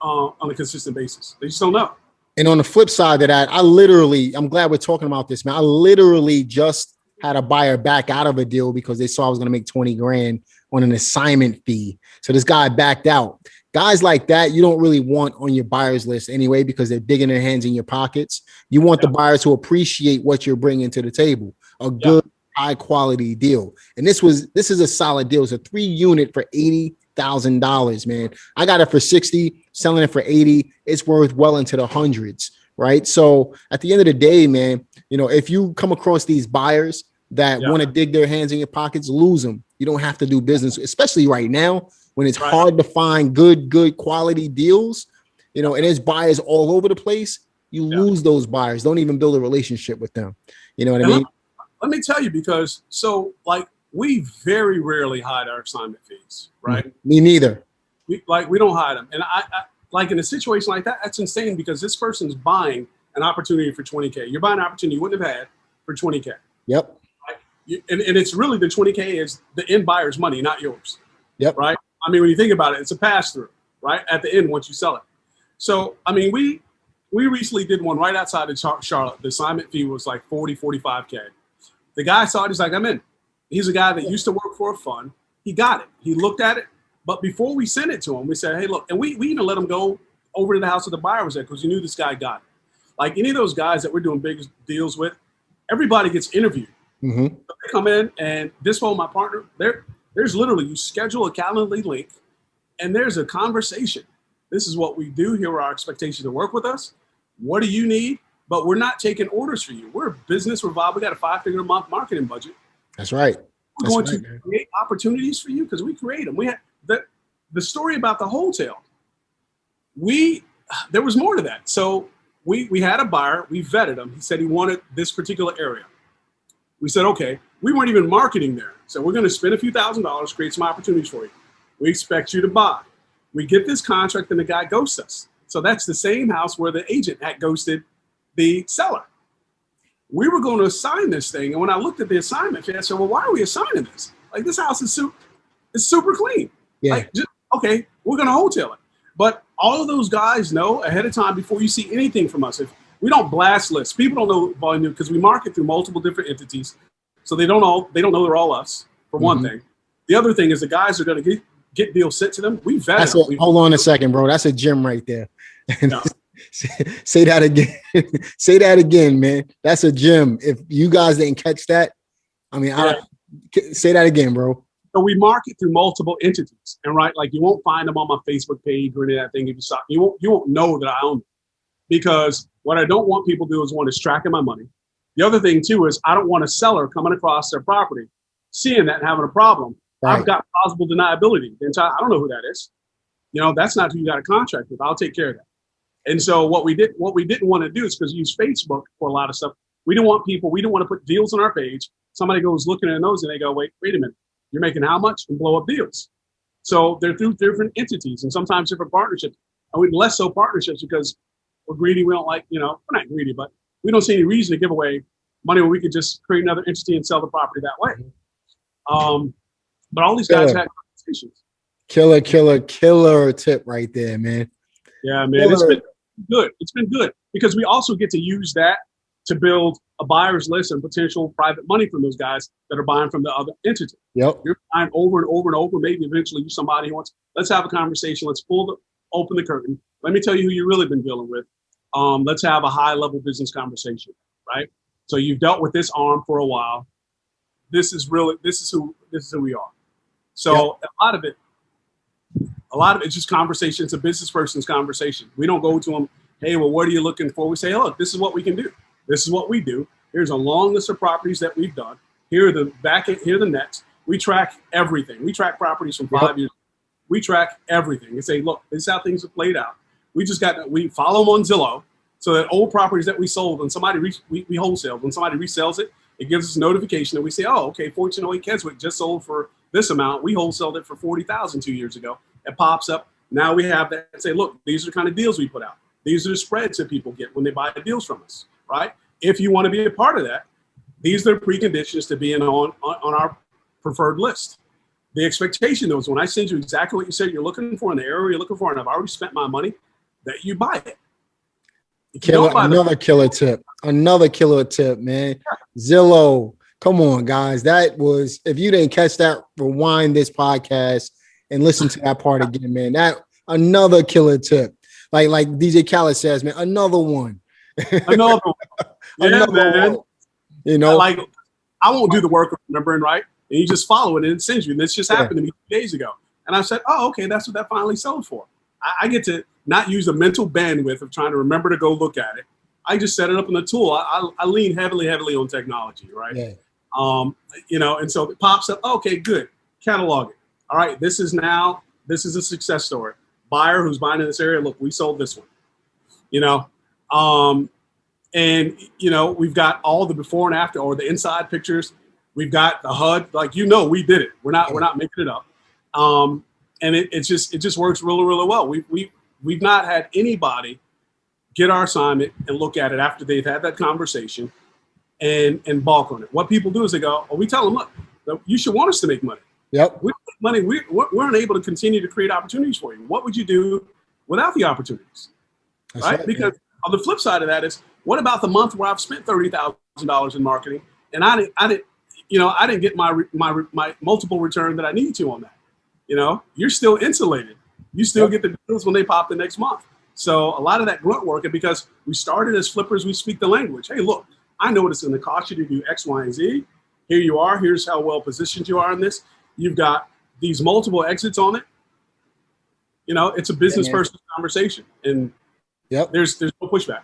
on a consistent basis. They just don't know. And on the flip side of that, I'm glad we're talking about this, man. I literally just had a buyer back out of a deal because they saw I was going to make 20 grand on an assignment fee. So this guy backed out. Guys like that, you don't really want on your buyers list anyway, because they're digging their hands in your pockets. You want the buyers to appreciate what you're bringing to the table, a good, high quality deal. And this is a solid deal. It's a 3-unit for $80,000, man. I got it for 60, selling it for 80. It's worth well into the hundreds, right? So at the end of the day, man, if you come across these buyers that want to dig their hands in your pockets, lose them. You don't have to do business, especially right now when it's hard to find good quality deals, and there's buyers all over the place. You lose those buyers. Don't even build a relationship with them. You know what I mean? Let me tell you, because we very rarely hide our assignment fees, right? Me neither. We don't hide them. And I like in a situation like that, that's insane because this person's buying an opportunity for 20K. You're buying an opportunity you wouldn't have had for 20K. Yep. Right? And it's really the 20K is the end buyer's money, not yours. Yep. Right. I mean, when you think about it, it's a pass through, right? At the end, once you sell it. So, I mean, we recently did one right outside of Charlotte. The assignment fee was like 40, 45K. The guy saw it. He's like, I'm in. He's a guy that used to work for a fund. He got it. He looked at it. But before we sent it to him, we said, hey, look, and we even let him go over to the house where the buyer was at because we knew this guy got it. Like any of those guys that we're doing big deals with, everybody gets interviewed. So they come in, and this one, my partner, there's literally, you schedule a Calendly link, and there's a conversation. This is what we do. Here are our expectations to work with us. What do you need? But we're not taking orders for you. We're a business. We're Bob. We got a 5-figure a month marketing budget. That's right. We're going to create opportunities for you because we create them. We had the story about the wholesale. There was more to that. So we had a buyer. We vetted him. He said he wanted this particular area. We said, okay, we weren't even marketing there. So we're going to spend a few $1,000s, create some opportunities for you. We expect you to buy. We get this contract and the guy ghosts us. So that's the same house where the agent had ghosted the seller. We were going to assign this thing. And when I looked at the assignment fee, I said, well, why are we assigning this? Like this house is super clean. Yeah. Like, okay, we're going to wholesale it. But all of those guys know ahead of time before you see anything from us. If we don't blast lists, people don't know volume because we market through multiple different entities. So they don't know they're all us, for one thing. The other thing is the guys are going to get deals sent to them. We vet them. Hold on a second, bro. That's a gem right there. No. Say that again. Say that again, man. That's a gem. If you guys didn't catch that, I mean, say that again, bro. So we market through multiple entities, and like you won't find them on my Facebook page or any of that thing. If you won't know that I own them, because what I don't want people to do is want to extract my money. The other thing too is I don't want a seller coming across their property, seeing that and having a problem. Right. I've got plausible deniability. I don't know who that is. That's not who you got a contract with. I'll take care of that. And so what we didn't want to do is because we use Facebook for a lot of stuff. We didn't want to put deals on our page. Somebody goes looking at those and they go, wait a minute. You're making how much? And blow up deals. So they're through different entities and sometimes different partnerships. And we less so partnerships because we're greedy. We don't like, we're not greedy, but we don't see any reason to give away money when we could just create another entity and sell the property that way. But all these guys had conversations. Killer tip right there, man. Yeah, man. It's been good. It's been good because we also get to use that to build a buyer's list and potential private money from those guys that are buying from the other entity. Yep. You're buying over and over and over. Maybe eventually you're somebody who wants, let's have a conversation. Let's open the curtain. Let me tell you who you've really been dealing with. Let's have a high level business conversation, right? So you've dealt with this arm for a while. This is who we are. So yep. a lot of it is just conversation. It's a business person's conversation. We don't go to them, hey, well, what are you looking for? We say, look, this is what we can do. This is what we do. Here's a long list of properties that we've done. Here are the nets. We track everything. We track properties from 5 years. We track everything and say, look, this is how things have played out. We follow them on Zillow so that old properties that we sold and we wholesale, when somebody resells it, it gives us a notification that we say, oh, okay, 1408 Keswick just sold for this amount. We wholesaled it for $40,000 2 years ago. It pops up. Now we have that and say, look, these are the kind of deals we put out. These are the spreads that people get when they buy deals from us, right? If you want to be a part of that, these are the preconditions to being on our preferred list. The expectation, though, is when I send you exactly what you said you're looking for in the area you're looking for, and I've already spent my money, that you buy it. Another killer tip, man. Zillow. Come on, guys. That was, if you didn't catch that, rewind this podcast and listen to that part again, man. That another killer tip. Like DJ Khaled says, man, another one. Another one. Yeah, another man. One. I won't do the work of remembering, right? And you just follow it and it sends you. And this just happened to me 2 days ago. And I said, oh, okay, that's what that finally sold for. I get to not use the mental bandwidth of trying to remember to go look at it. I just set it up in the tool. I lean heavily on technology, right? Yeah. And so it pops up. Okay, good. Catalog it. All right, this is a success story. Buyer who's buying in this area. Look, we sold this one. We've got all the before and after, or the inside pictures. We've got the HUD. We did it. We're not making it up. And it just works really, really well. We've not had anybody get our assignment and look at it after they've had that conversation and balk on it. What people do is they go, we tell them, look, you should want us to make money. Yep. We make money. We're unable to continue to create opportunities for you. What would you do without the opportunities? That's right? Because on the flip side of that is, what about the month where I've spent $30,000 in marketing and I didn't get my multiple return that I need to on that. You're still insulated. You still get the deals when they pop the next month. So a lot of that grunt work, and because we started as flippers, we speak the language. Hey, look, I know what it's going to cost you to do X, Y, and Z. Here you are. Here's how well positioned you are in this. You've got these multiple exits on it. It's a business person's conversation, and there's no pushback.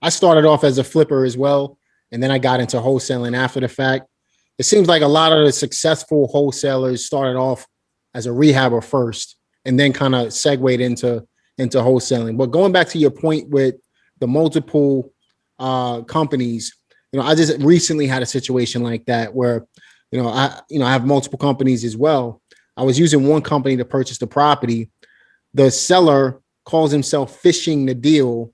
I started off as a flipper as well, and then I got into wholesaling after the fact. It seems like a lot of the successful wholesalers started off as a rehabber first, and then kind of segued into wholesaling. But going back to your point with the multiple companies, I just recently had a situation like that where, I have multiple companies as well. I was using one company to purchase the property. The seller calls himself fishing the deal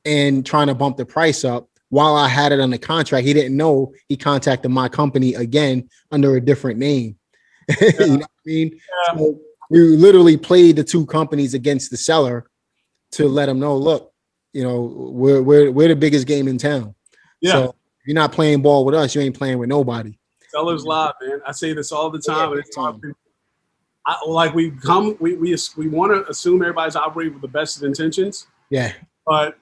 and trying to bump the price up while I had it under contract. He didn't know he contacted my company again under a different name. You know what I mean? Yeah. So we literally played the two companies against the seller to let him know, look, we're the biggest game in town. Yeah. So if you're not playing ball with us, you ain't playing with nobody. Sellers live, man. I say this all the time. We want to assume everybody's operating with the best of intentions. Yeah. But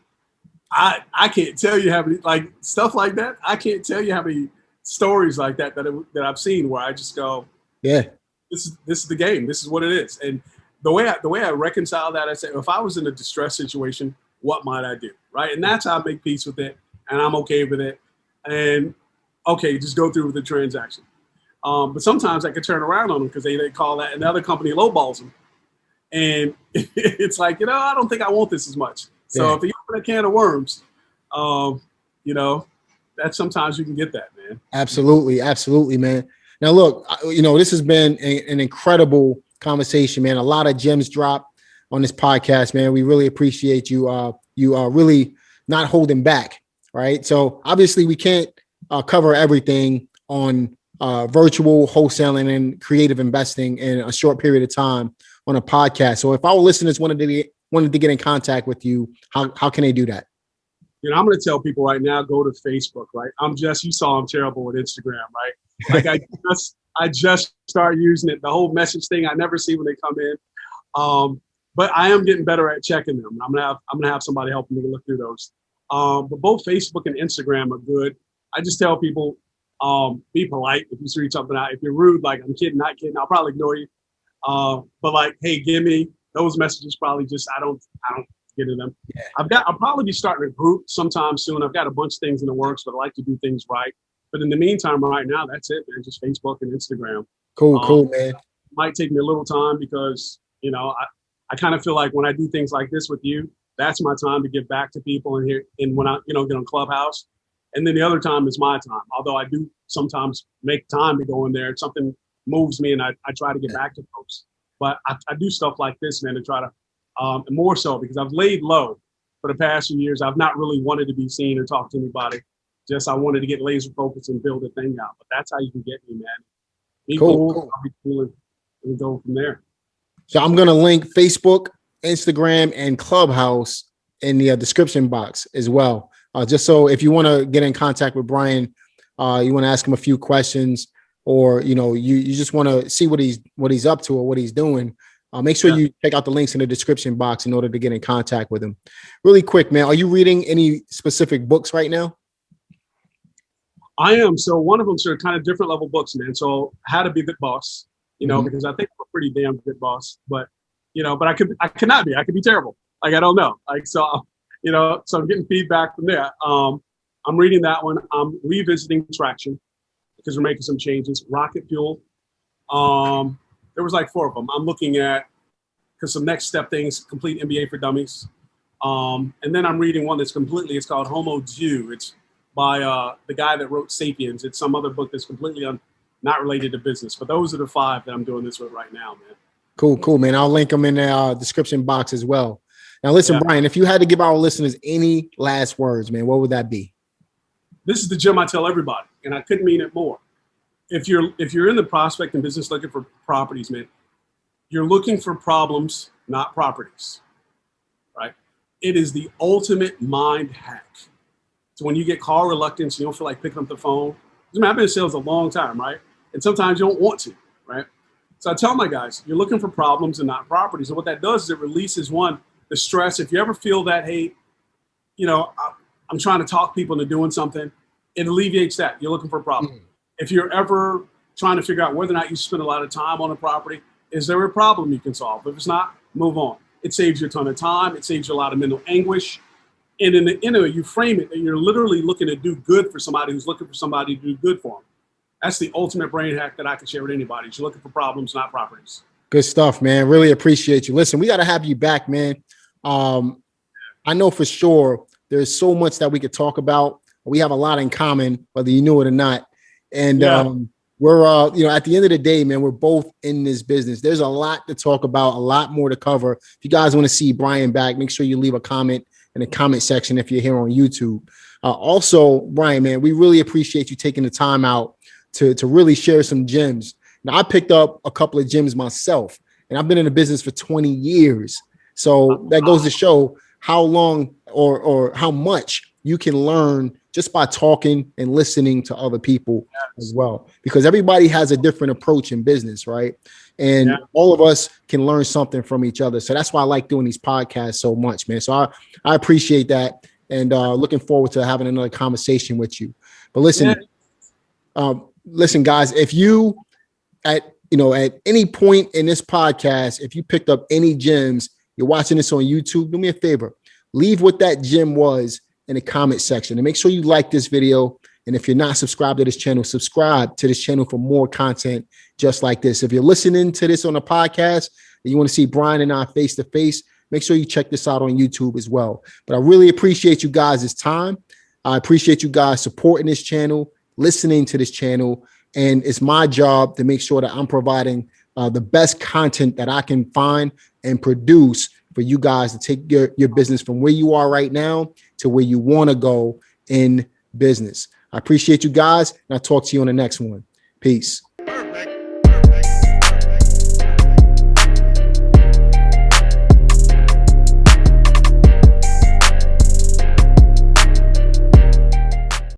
I can't tell you how many stuff like that. I can't tell you how many stories like that I've seen where I just go, yeah, this is the game. This is what it is. And the way I reconcile that, I say, if I was in a distress situation, what might I do? Right. And that's how I make peace with it. And I'm okay with it. And okay, just go through with the transaction. But sometimes I could turn around on them because they call that another company lowballs them. And it's like, I don't think I want this as much. So if you open a can of worms, that sometimes you can get that, man. Absolutely. Absolutely, man. Now, look, this has been an incredible conversation, man. A lot of gems dropped on this podcast, man. We really appreciate you. You are really not holding back, right? So obviously we can't cover everything on virtual wholesaling and creative investing in a short period of time on a podcast. So if our listeners wanted to get in contact with you, how can they do that? I'm going to tell people right now, go to Facebook, right? You saw I'm terrible with Instagram, right? Like I just started using it. The whole message thing, I never see when they come in. But I am getting better at checking them. I'm gonna have somebody helping me to look through those. But both Facebook and Instagram are good. I just tell people, be polite if you see something out. If you're rude, like I'm kidding, not kidding, I'll probably ignore you. But like, hey, give me those messages. Probably just I don't get to them. Yeah. I'll probably be starting a group sometime soon. I've got a bunch of things in the works, but I like to do things right. But in the meantime, right now, that's it, man. Just Facebook and Instagram. Cool, man. Might take me a little time because I kind of feel like when I do things like this with you, that's my time to give back to people and when I get on Clubhouse. And then the other time is my time. Although I do sometimes make time to go in there. Something moves me and I try to get back to folks. But I do stuff like this, man, to try to, more so because I've laid low for the past few years. I've not really wanted to be seen or talk to anybody. Just I wanted to get laser focused and build a thing out. But that's how you can get me, man. Be cool. I'll be cool and go from there. So I'm going to link Facebook, Instagram, and Clubhouse in the description box as well. Just so if you want to get in contact with Brian, you want to ask him a few questions, or you just want to see what he's up to or what he's doing. Make sure you check out the links in the description box in order to get in contact with him. Really quick, man. Are you reading any specific books right now? I am. So one of them are kind of different level books, man. So How to Be a Good Boss. Because I think I'm a pretty damn good boss, but I could not be. I could be terrible. Like I don't know. Like so I'm getting feedback from there. I'm reading that one. I'm revisiting Traction because we're making some changes. Rocket Fuel. There was like 4 of them. I'm looking at because some next step things. Complete MBA for Dummies. And then I'm reading one it's called Homo Jew. It's by the guy that wrote Sapiens. It's some other book that's completely not related to business, but those are the 5 that I'm doing this with right now, man. Cool, man. I'll link them in the description box as well. Now, listen, Brian, if you had to give our listeners any last words, man, what would that be? This is the gem I tell everybody, and I couldn't mean it more. If you're in the prospect and business looking for properties, man, you're looking for problems, not properties, right? It is the ultimate mind hack. So when you get call reluctance, you don't feel like picking up the phone. I've been in sales a long time, right? And sometimes you don't want to, right? So I tell my guys, you're looking for problems and not properties. And what that does is it releases the stress. If you ever feel that, hey, I'm trying to talk people into doing something, it alleviates that. You're looking for a problem. Mm-hmm. If you're ever trying to figure out whether or not you spend a lot of time on a property, is there a problem you can solve? If it's not, move on. It saves you a ton of time. It saves you a lot of mental anguish. And in the you frame it that you're literally looking to do good for somebody who's looking for somebody to do good for them. That's the ultimate brain hack that I can share with anybody. You're looking for problems, not properties. Good stuff, man. Really appreciate you. Listen, we got to have you back, man. I know for sure there's so much that we could talk about. We have a lot in common, whether you knew it or not. And we're, at the end of the day, man, we're both in this business. There's a lot to talk about, a lot more to cover. If you guys want to see Brian back, make sure you leave a comment in the comment section if you're here on YouTube. Also, Brian, man, we really appreciate you taking the time out to really share some gems. Now, I picked up a couple of gems myself, and I've been in the business for 20 years. So that goes to show how long or how much you can learn just by talking and listening to other people as well, because everybody has a different approach in business, right? And all of us can learn something from each other. So that's why I like doing these podcasts so much, man. So I appreciate that, and looking forward to having another conversation with you. But listen, listen, guys, if you at any point in this podcast, if you picked up any gems, you're watching this on YouTube, do me a favor, leave what that gem was in the comment section, and make sure you like this video. And if you're not subscribed to this channel, subscribe to this channel for more content just like this. If you're listening to this on a podcast and you want to see Brian and I face to face, make sure you check this out on YouTube as well. But I really appreciate you guys' time. I appreciate you guys supporting this channel, listening to this channel. And it's my job to make sure that I'm providing the best content that I can find and produce for you guys to take your business from where you are right now to where you want to go in business. I appreciate you guys, and I'll talk to you on the next one. Peace.